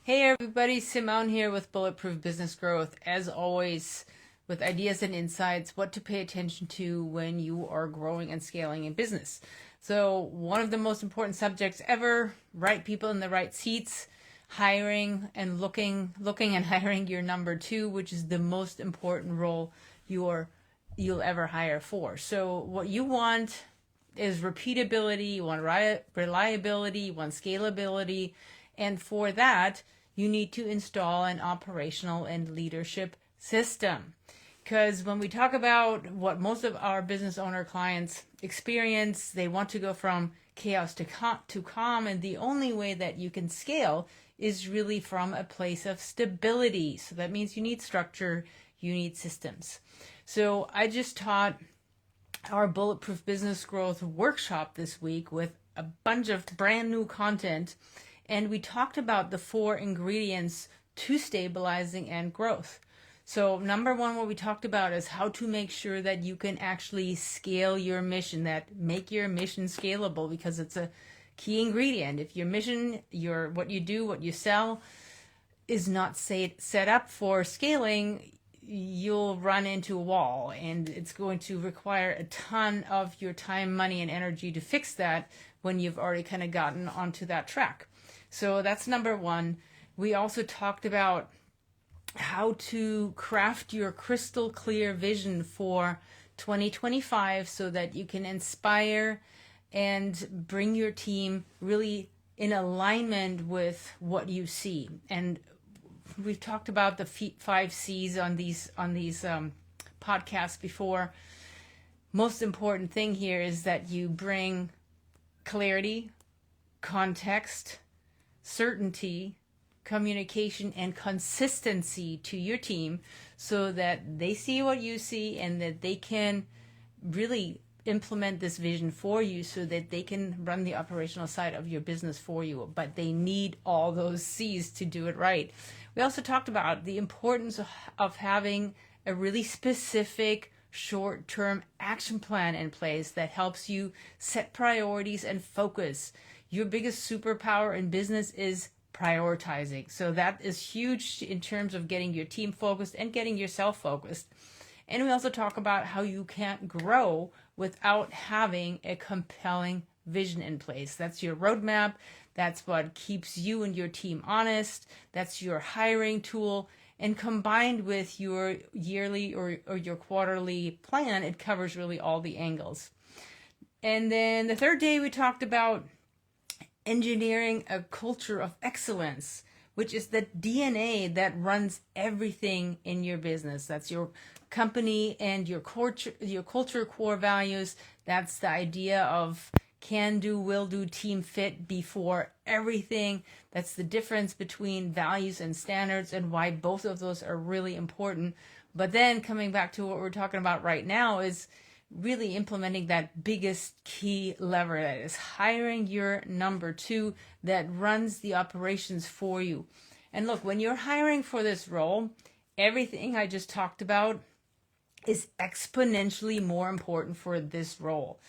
Hey everybody, Simone here with Bulletproof Business Growth. As always, with ideas and insights, what to pay attention to when you are growing and scaling in business. So, one of the most important subjects ever, right people in the right seats, hiring and looking and hiring your number two, which is the most important role you'll ever hire for. So, what you want is repeatability, you want reliability, you want scalability, and for that, you need to install an operational and leadership system. Because when we talk about what most of our business owner clients experience, they want to go from chaos to calm, and the only way that you can scale is really from a place of stability. So that means you need structure, you need systems. So I just taught our Bulletproof Business Growth workshop this week with a bunch of brand new content, and we talked about the 4 ingredients to stabilizing and growth. So number one, what we talked about is how to make sure that you can actually scale your mission, that make your mission scalable, because it's a key ingredient. If your mission, what you do, what you sell is not set up for scaling, you'll run into a wall, and it's going to require a ton of your time, money, and energy to fix that when you've already kind of gotten onto that track. So that's number one. We also talked about how to craft your crystal clear vision for 2025 so that you can inspire and bring your team really in alignment with what you see. And we've talked about the 5 C's on these podcasts before. Most important thing here is that you bring clarity, context, certainty, communication, and consistency to your team so that they see what you see and that they can really implement this vision for you so that they can run the operational side of your business for you. But they need all those C's to do it right. We also talked about the importance of having a really specific short-term action plan in place that helps you set priorities and focus. Your biggest superpower in business is prioritizing. So that is huge in terms of getting your team focused and getting yourself focused. And we also talk about how you can't grow without having a compelling vision in place. That's your roadmap. That's what keeps you and your team honest. That's your hiring tool. And combined with your yearly or your quarterly plan, it covers really all the angles. And then the third day we talked about engineering a culture of excellence, which is the DNA that runs everything in your business. That's your company and your culture core values. That's the idea of can do, will do, team fit before everything. That's the difference between values and standards and why both of those are really important. But then coming back to what we're talking about right now is really implementing that biggest key lever, that is hiring your number two that runs the operations for you. And look, when you're hiring for this role, everything I just talked about is exponentially more important for this role.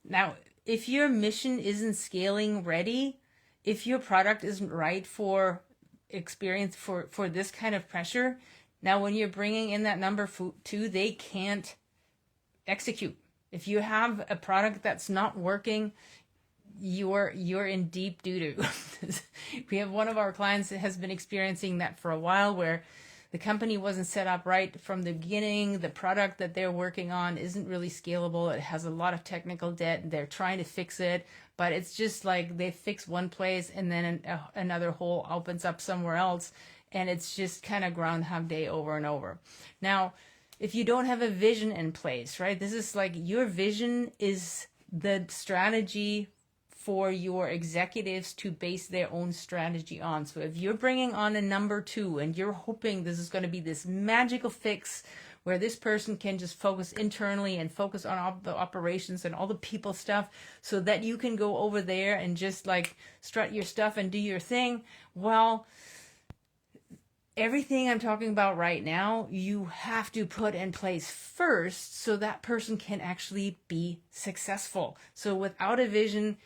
Now, if your mission isn't scaling ready, if your product isn't right for experience for this kind of pressure, now when you're bringing in that number two, they can't execute. If you have a product that's not working, you're in deep doo-doo. We have one of our clients that has been experiencing that for a while, where the company wasn't set up right from the beginning. The product that they're working on isn't really scalable. It has a lot of technical debt. They're trying to fix it, but it's just like they fix one place and then another hole opens up somewhere else, and it's just kind of Groundhog Day over and over. Now, if you don't have a vision in place, right? This is like your vision is the strategy for your executives to base their own strategy on. So if you're bringing on a number two and you're hoping this is going to be this magical fix where this person can just focus internally and focus on all the operations and all the people stuff so that you can go over there and just like strut your stuff and do your thing, well, everything I'm talking about right now, you have to put in place first so that person can actually be successful. So without a vision,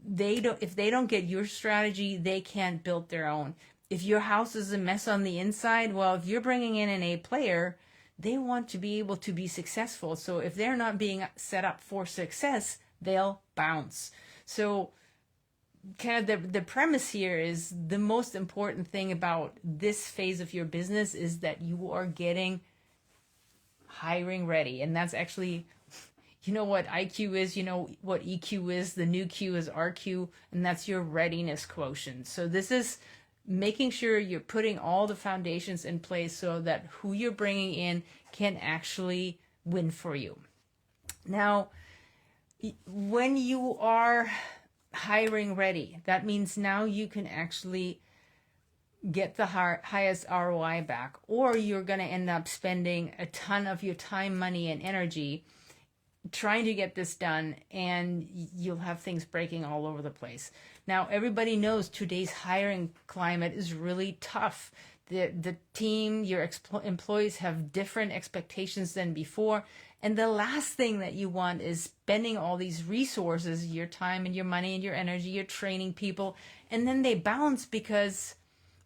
if they don't get your strategy, they can't build their own. if your house is a mess on the inside, well, if you're bringing in an A player, they want to be able to be successful. So if they're not being set up for success, they'll bounce. So kind of the premise here is the most important thing about this phase of your business is that you are getting hiring ready. And that's actually, you know what IQ is, you know what EQ is, the new Q is RQ, and that's your readiness quotient. So this is making sure you're putting all the foundations in place so that who you're bringing in can actually win for you. Now, when you are hiring ready, that means now you can actually get the highest ROI back, or you're going to end up spending a ton of your time, money, and energy trying to get this done, and you'll have things breaking all over the place. Now, everybody knows today's hiring climate is really tough. The team, your employees have different expectations than before. And the last thing that you want is spending all these resources, your time and your money and your energy, you're training people, and then they bounce because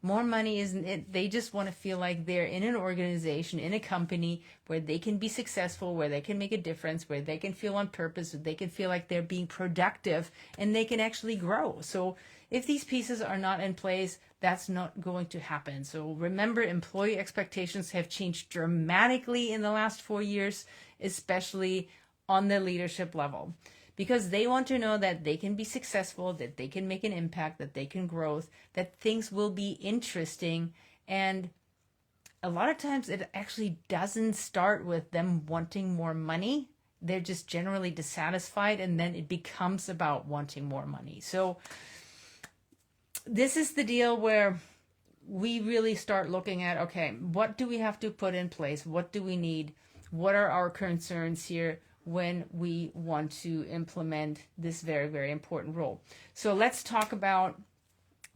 more money isn't it. They just want to feel like they're in an organization, in a company where they can be successful, where they can make a difference, where they can feel on purpose, where they can feel like they're being productive and they can actually grow. So if these pieces are not in place, that's not going to happen. So remember, employee expectations have changed dramatically in the last 4 years, especially on the leadership level, because they want to know that they can be successful, that they can make an impact, that they can grow, that things will be interesting. And a lot of times it actually doesn't start with them wanting more money. They're just generally dissatisfied, and then it becomes about wanting more money. So this is the deal where we really start looking at, okay, what do we have to put in place? What do we need? What are our concerns here when we want to implement this very, very important role? So let's talk about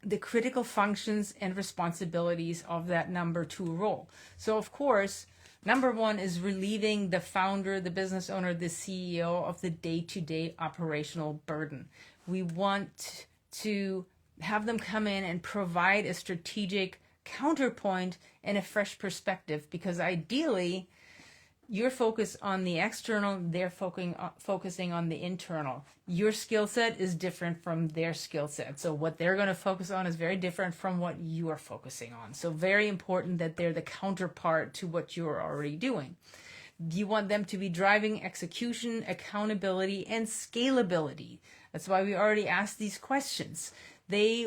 the critical functions and responsibilities of that number 2 role. So of course, number 1 is relieving the founder, the business owner, the CEO of the day-to-day operational burden. We want to have them come in and provide a strategic counterpoint and a fresh perspective, because ideally you're focused on the external, they're focusing on the internal. Your skill set is different from their skill set. So what they're going to focus on is very different from what you are focusing on. So very important that they're the counterpart to what you're already doing. You want them to be driving execution, accountability, and scalability. That's why we already asked these questions. They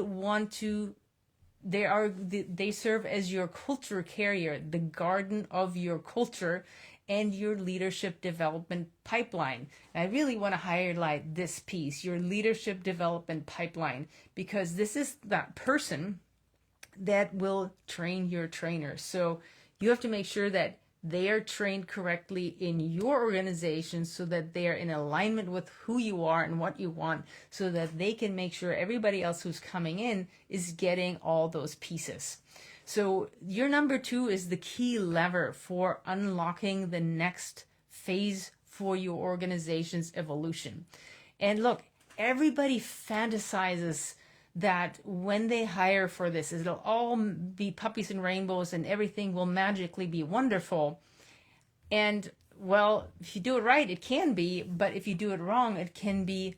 serve as your culture carrier, the garden of your culture and your leadership development pipeline. And I really want to highlight this piece, your leadership development pipeline, because this is that person that will train your trainers. So you have to make sure that they are trained correctly in your organization so that they are in alignment with who you are and what you want, so that they can make sure everybody else who's coming in is getting all those pieces. So your number 2 is the key lever for unlocking the next phase for your organization's evolution. And look, everybody fantasizes that when they hire for this, it'll all be puppies and rainbows and everything will magically be wonderful. And well, if you do it right, it can be, but if you do it wrong, it can be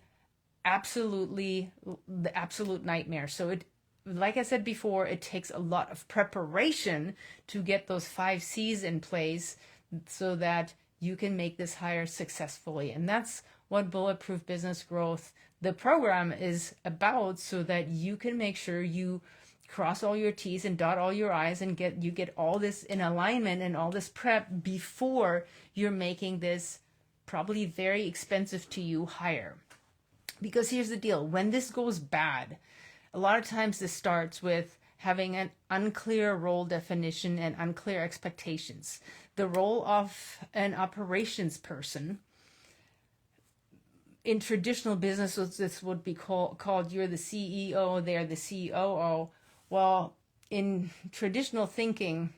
absolutely the absolute nightmare. So like I said before, it takes a lot of preparation to get those 5 C's in place so that you can make this hire successfully. And that's what Bulletproof Business Growth, the program, is about, so that you can make sure you cross all your T's and dot all your I's and get all this in alignment and all this prep before you're making this probably very expensive to you hire. Because here's the deal, when this goes bad, a lot of times this starts with having an unclear role definition and unclear expectations. The role of an operations person in traditional businesses, this would be called you're the CEO, they're the COO. Well, in traditional thinking,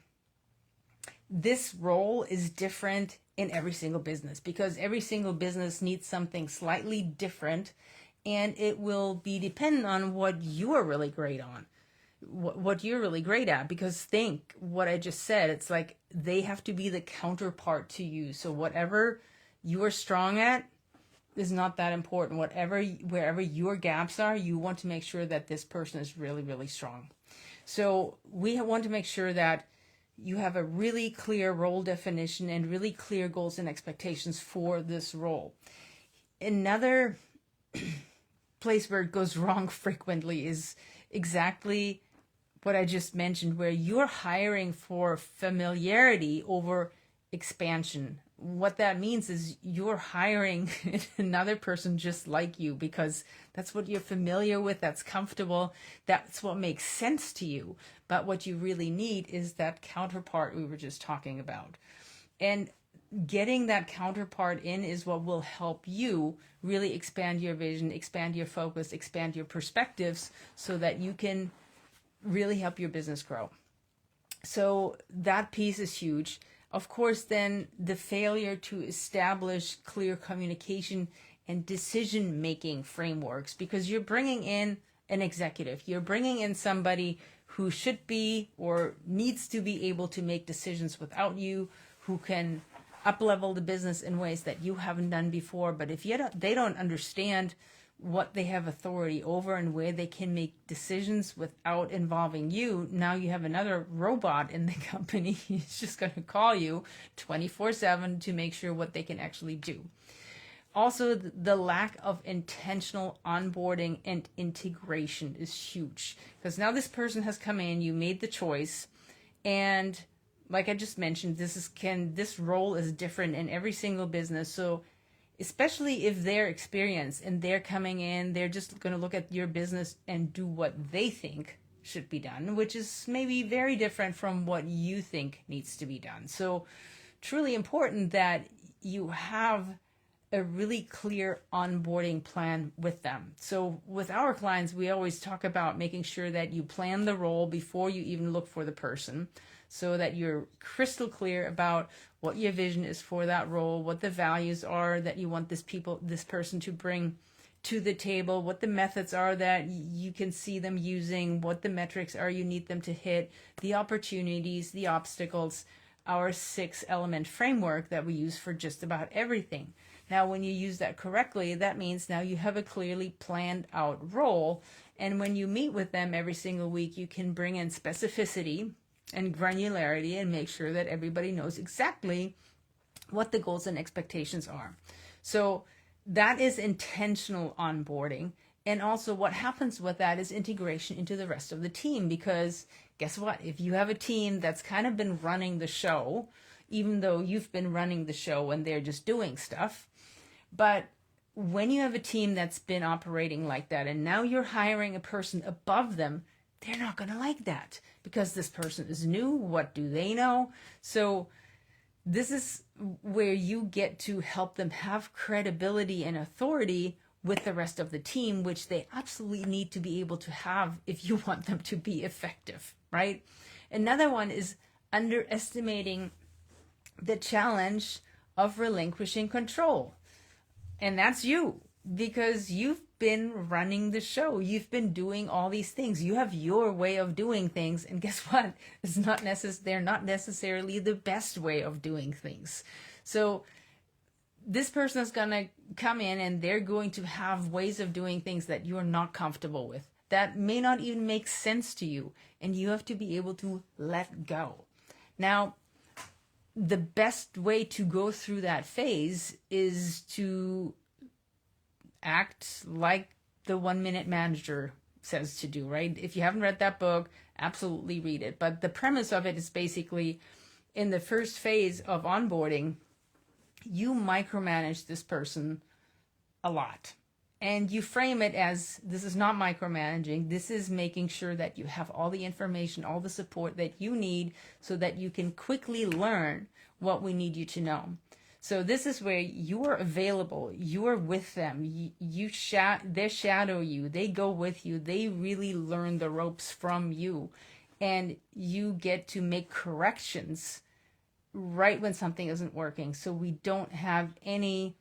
this role is different in every single business, because every single business needs something slightly different, and it will be dependent on what you are really great on. what you're really great at. Because think what I just said, it's like they have to be the counterpart to you. So whatever you are strong at is not that important. Wherever your gaps are, you want to make sure that this person is really, really strong. So we want to make sure that you have a really clear role definition and really clear goals and expectations for this role. Another place where it goes wrong frequently is exactly what I just mentioned, where you're hiring for familiarity over expansion. What that means is you're hiring another person just like you because that's what you're familiar with, that's comfortable, that's what makes sense to you. But what you really need is that counterpart we were just talking about. And getting that counterpart in is what will help you really expand your vision, expand your focus, expand your perspectives so that you can really help your business grow. So that piece is huge. Of course, then the failure to establish clear communication and decision-making frameworks, because you're bringing in an executive, you're bringing in somebody who should be or needs to be able to make decisions without you, who can up-level the business in ways that you haven't done before. But if they don't understand what they have authority over and where they can make decisions without involving you, now you have another robot in the company. He's just going to call you 24/7 to make sure what they can actually do. Also, the lack of intentional onboarding and integration is huge, because now this person has come in, you made the choice, and like I just mentioned, this role is different in every single business. So especially if they're experienced and they're coming in, they're just going to look at your business and do what they think should be done, which is maybe very different from what you think needs to be done. So truly important that you have a really clear onboarding plan with them. So with our clients, we always talk about making sure that you plan the role before you even look for the person, so that you're crystal clear about what your vision is for that role, what the values are that you want this person to bring to the table, what the methods are that you can see them using, what the metrics are you need them to hit, the opportunities, the obstacles, our 6-element framework that we use for just about everything. Now, when you use that correctly, that means now you have a clearly planned out role. And when you meet with them every single week, you can bring in specificity and granularity and make sure that everybody knows exactly what the goals and expectations are. So that is intentional onboarding. And also what happens with that is integration into the rest of the team, because guess what? If you have a team that's kind of been running the show, even though you've been running the show and they're just doing stuff, but when you have a team that's been operating like that and now you're hiring a person above them, they're not going to like that because this person is new. What do they know? So this is where you get to help them have credibility and authority with the rest of the team, which they absolutely need to be able to have if you want them to be effective, right? Another one is underestimating the challenge of relinquishing control. And that's you, because you've been running the show. You've been doing all these things. You have your way of doing things. And guess what? They're not necessarily the best way of doing things. So this person is going to come in and they're going to have ways of doing things that you're not comfortable with, that may not even make sense to you. And you have to be able to let go. Now, the best way to go through that phase is to act like the 1-Minute Manager says to do, right? If you haven't read that book, absolutely read it. But the premise of it is basically, in the first phase of onboarding, you micromanage this person a lot. And you frame it as, this is not micromanaging. This is making sure that you have all the information, all the support that you need so that you can quickly learn what we need you to know. So this is where you are available. You are with them. They shadow you. They go with you. They really learn the ropes from you. And you get to make corrections right when something isn't working. So we don't have any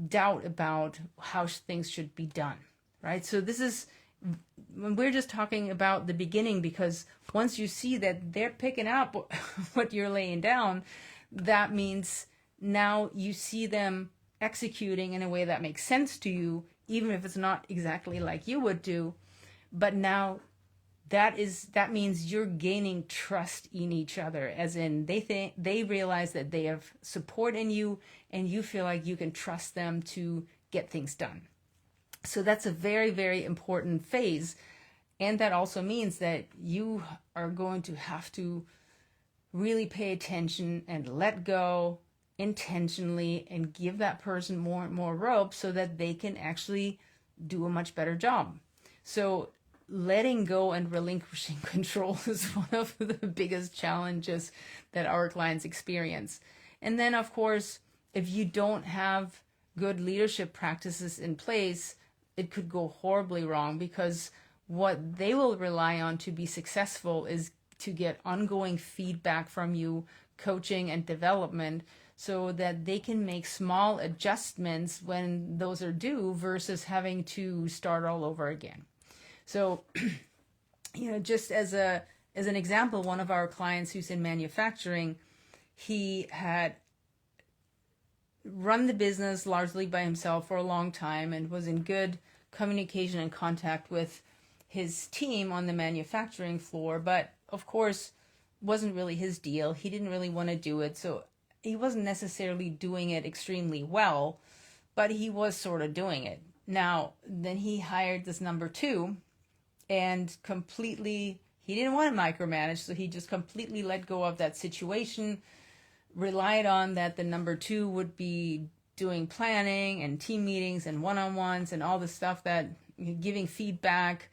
doubt about how things should be done, right? So this is we're just talking about the beginning, because once you see that they're picking up what you're laying down, that means now you see them executing in a way that makes sense to you, even if it's not exactly like you would do. But now that means you're gaining trust in each other, as in they realize that they have support in you, and you feel like you can trust them to get things done. So that's a very, very important phase. And that also means that you are going to have to really pay attention and let go intentionally and give that person more and more rope so that they can actually do a much better job. So letting go and relinquishing control is one of the biggest challenges that our clients experience. And then, of course, if you don't have good leadership practices in place, it could go horribly wrong, because what they will rely on to be successful is to get ongoing feedback from you, coaching and development, so that they can make small adjustments when those are due versus having to start all over again. So, just as an example, one of our clients who's in manufacturing, he had run the business largely by himself for a long time and was in good communication and contact with his team on the manufacturing floor, but of course wasn't really his deal. He didn't really want to do it, so he wasn't necessarily doing it extremely well, but he was sort of doing it. Now, then he hired this number two, and he didn't want to micromanage, so he just completely let go of that situation, relied on that the number two would be doing planning and team meetings and one-on-ones and all the stuff, that giving feedback,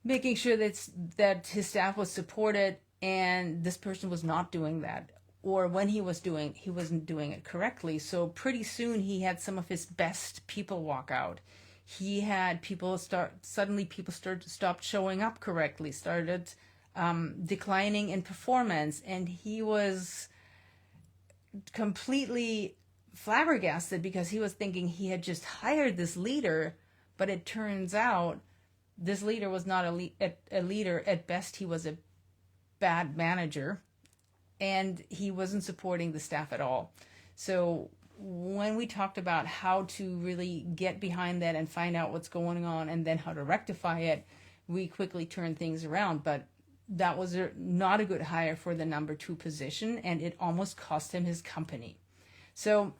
making sure that his staff was supported, and this person was not doing that. Or when he wasn't doing it correctly. So pretty soon he had some of his best people walk out. He had people stopped showing up correctly, started declining in performance, and he was completely flabbergasted, because he was thinking he had just hired this leader, but it turns out this leader was not a leader. At best, he was a bad manager, and he wasn't supporting the staff at all. So when we talked about how to really get behind that and find out what's going on and then how to rectify it, we quickly turned things around. But that was not a good hire for the number two position, and it almost cost him his company. So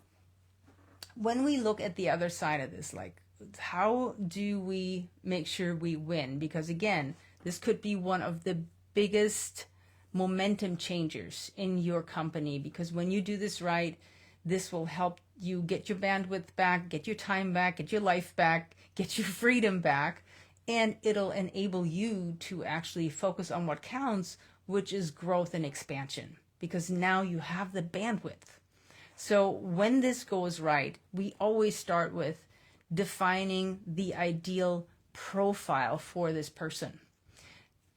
when we look at the other side of this, like, how do we make sure we win? Because again, this could be one of the biggest momentum changers in your company, because when you do this right, this will help you get your bandwidth back, get your time back, get your life back, get your freedom back, and it'll enable you to actually focus on what counts, which is growth and expansion, because now you have the bandwidth. So when this goes right, we always start with defining the ideal profile for this person.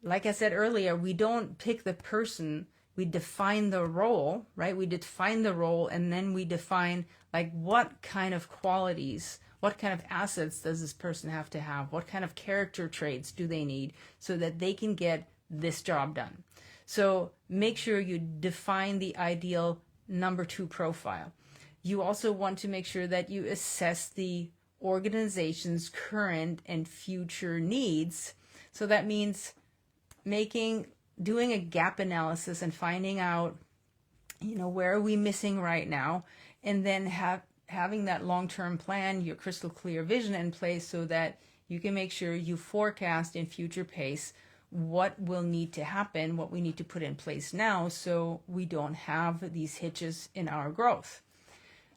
Like I said earlier, we don't pick the person, we define the role, right? We define the role, and then we define, like, what kind of qualities, what kind of assets does this person have to have? What kind of character traits do they need so that they can get this job done? So make sure you define the ideal number two profile. You also want to make sure that you assess the organization's current and future needs. So that means doing a gap analysis and finding out, where are we missing right now, and then having that long-term plan, your crystal clear vision in place, so that you can make sure you forecast in future pace what will need to happen, what we need to put in place now, so we don't have these hitches in our growth.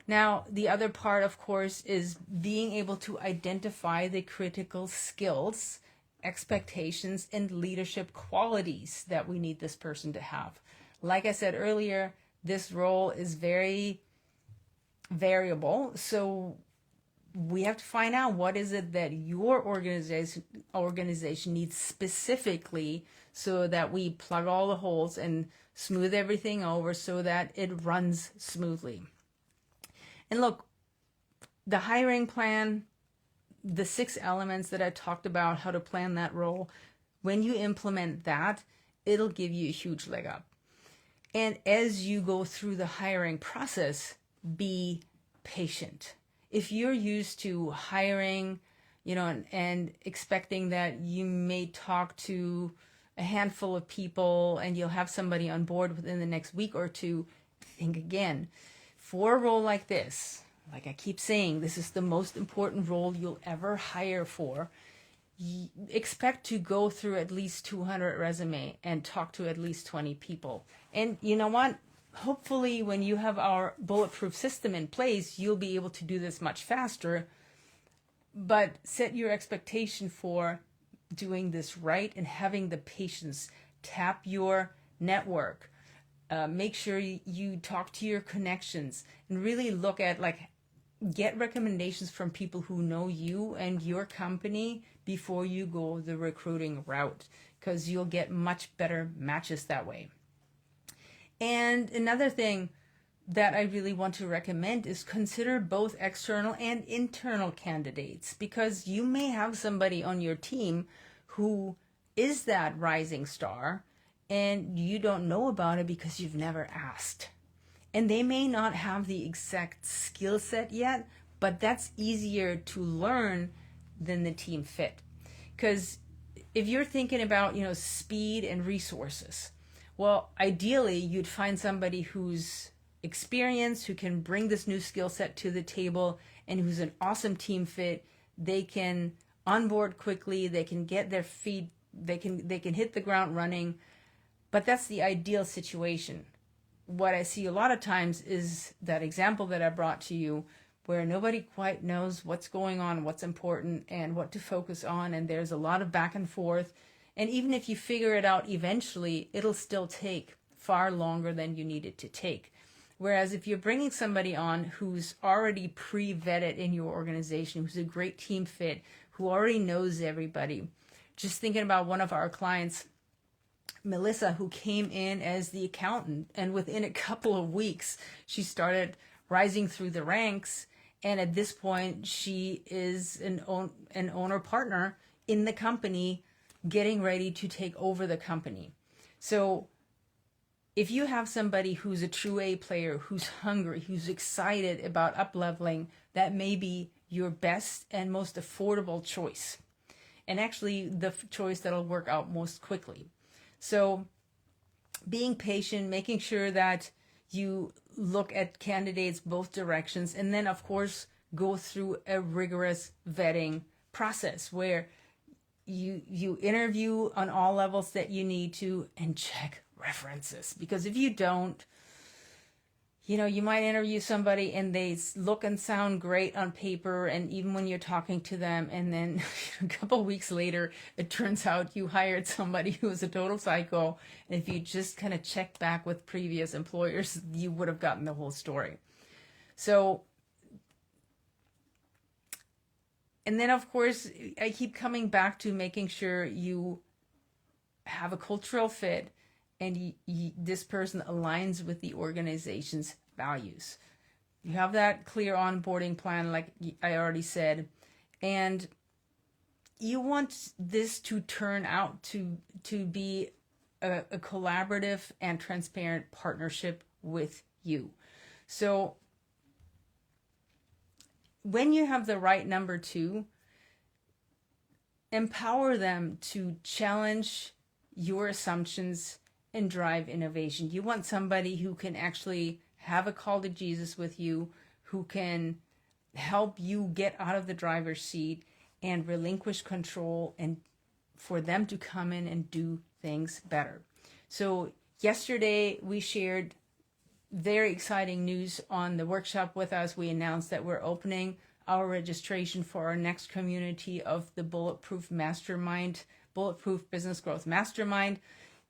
Now, the other part, of course, is being able to identify the critical skills, expectations, and leadership qualities that we need this person to have. Like I said earlier, this role is very variable, so we have to find out what is it that your organization needs specifically, so that we plug all the holes and smooth everything over so that it runs smoothly. And look, the hiring plan, the 6 elements that I talked about, how to plan that role, when you implement that, it'll give you a huge leg up. And as you go through the hiring process, be patient. If you're used to hiring, and expecting that you may talk to a handful of people and you'll have somebody on board within the next week or two, think again. For a role like this, like I keep saying, this is the most important role you'll ever hire for. Expect to go through at least 200 resume and talk to at least 20 people. And you know what? Hopefully when you have our Bulletproof system in place, you'll be able to do this much faster. But set your expectation for doing this right and having the patience. Tap your network. Make sure you talk to your connections and really look at, get recommendations from people who know you and your company before you go the recruiting route, because you'll get much better matches that way. And another thing that I really want to recommend is consider both external and internal candidates, because you may have somebody on your team who is that rising star and you don't know about it because you've never asked. And they may not have the exact skill set yet, but that's easier to learn than the team fit. Because if you're thinking about, speed and resources, well, ideally you'd find somebody who's experienced, who can bring this new skill set to the table, and who's an awesome team fit. They can onboard quickly, they can get their feet, they can hit the ground running. But that's the ideal situation. What I see a lot of times is that example that I brought to you, where nobody quite knows what's going on, what's important, and what to focus on, and there's a lot of back and forth. And even if you figure it out eventually, it'll still take far longer than you need it to take. Whereas if you're bringing somebody on who's already pre-vetted in your organization, who's a great team fit, who already knows everybody. Just thinking about one of our clients, Melissa, who came in as the accountant, and within a couple of weeks, she started rising through the ranks. And at this point, she is an owner partner in the company, getting ready to take over the company. So if you have somebody who's a true A player, who's hungry, who's excited about up-leveling, that may be your best and most affordable choice. And actually the choice that'll work out most quickly. So being patient, making sure that you look at candidates both directions, and then of course go through a rigorous vetting process where you interview on all levels that you need to, and check references. Because if you don't, you might interview somebody and they look and sound great on paper, and even when you're talking to them, and then a couple of weeks later, it turns out you hired somebody who was a total psycho. And if you just kind of checked back with previous employers, you would have gotten the whole story. So, and then of course, I keep coming back to making sure you have a cultural fit, and this person aligns with the organization's values. You have that clear onboarding plan, like I already said, and you want this to turn out to be a collaborative and transparent partnership with you. So when you have the right number two, empower them to challenge your assumptions and drive innovation. You want somebody who can actually have a call to Jesus with you, who can help you get out of the driver's seat and relinquish control, and for them to come in and do things better. So yesterday we shared very exciting news on the workshop with us. We announced that we're opening our registration for our next community of the Bulletproof Mastermind, Bulletproof Business Growth Mastermind.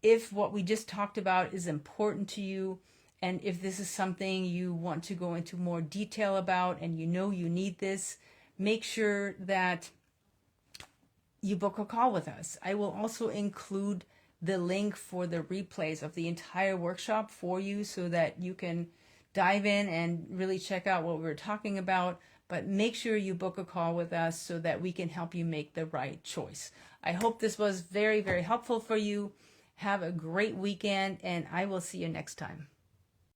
If what we just talked about is important to you, and if this is something you want to go into more detail about, and you need this, make sure that you book a call with us. I will also include the link for the replays of the entire workshop for you, so that you can dive in and really check out what we were talking about. but make sure you book a call with us so that we can help you make the right choice. I hope this was very, very helpful for you. Have a great weekend, and I will see you next time.